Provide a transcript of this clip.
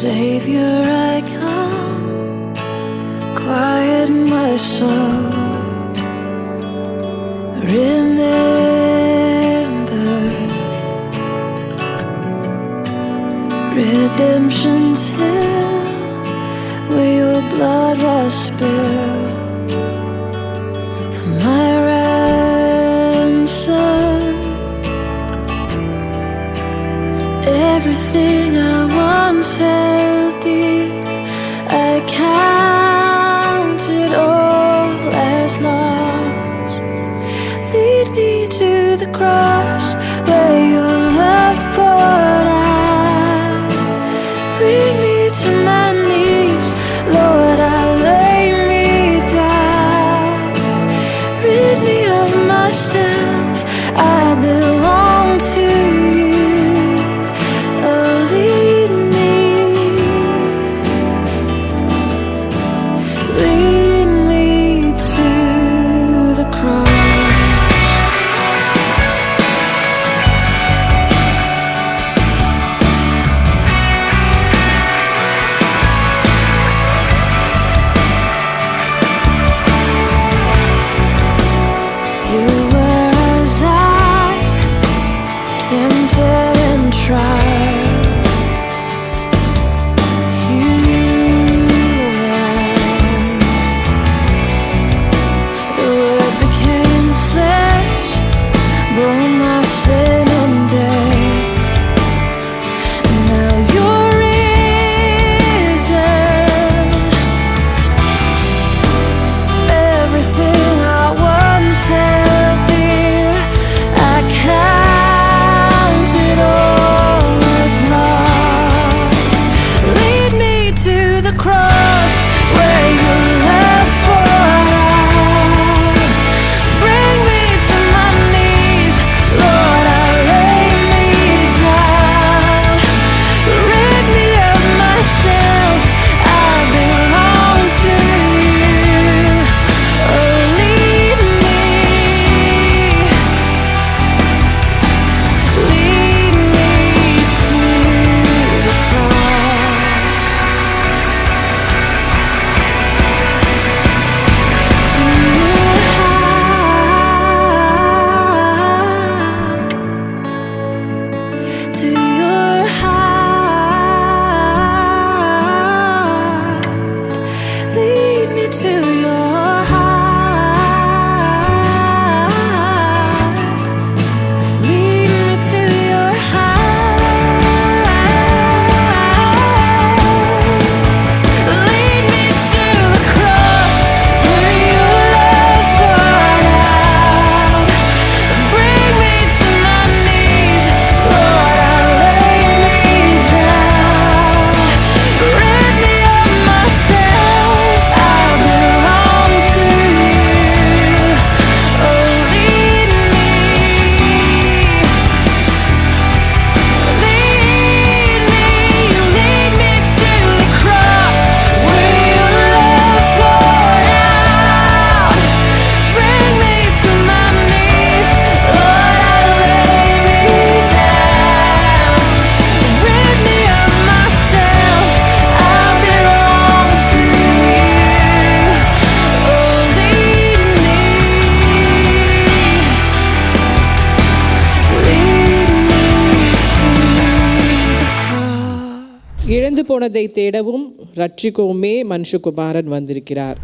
Savior, I come, quiet my soul. Remember, redemption's hill, where your blood was spilled for my ransom. Everything I once held dear, I counted all as lost. Lead me to the cross where your love poured out. Bring me to my knees, Lord, I lay me down. Rid me of myself, I belong to you. Tempted and tried, human. The Word became flesh, bore my sin and death. Now you're risen. Everything I once held dear, I counted all as lost. Lead me to the cross where your love poured out. Bring me to my knees, Lord, I lay me down. Rid me of myself, I belong to you. Oh, lead me. Lead me to the cross, to your heart, to your heart. Lead me to your heart. Lead me to your heart. Lead me to the cross where your love poured out. Bring me to my knees, Lord, I lay me down. Rid me of myself, I belong to you. Oh, lead me. Lead me to the cross where your love poured out. Bring me to my knees, Lord, I lay me down. Rid me of myself, I belong to you. Oh, lead me. Lead me to the cross. இழந்து போனதை தேடவும் ரட்சிக்கவுமே மனுஷகுமாரன் வந்திருக்கிறார்.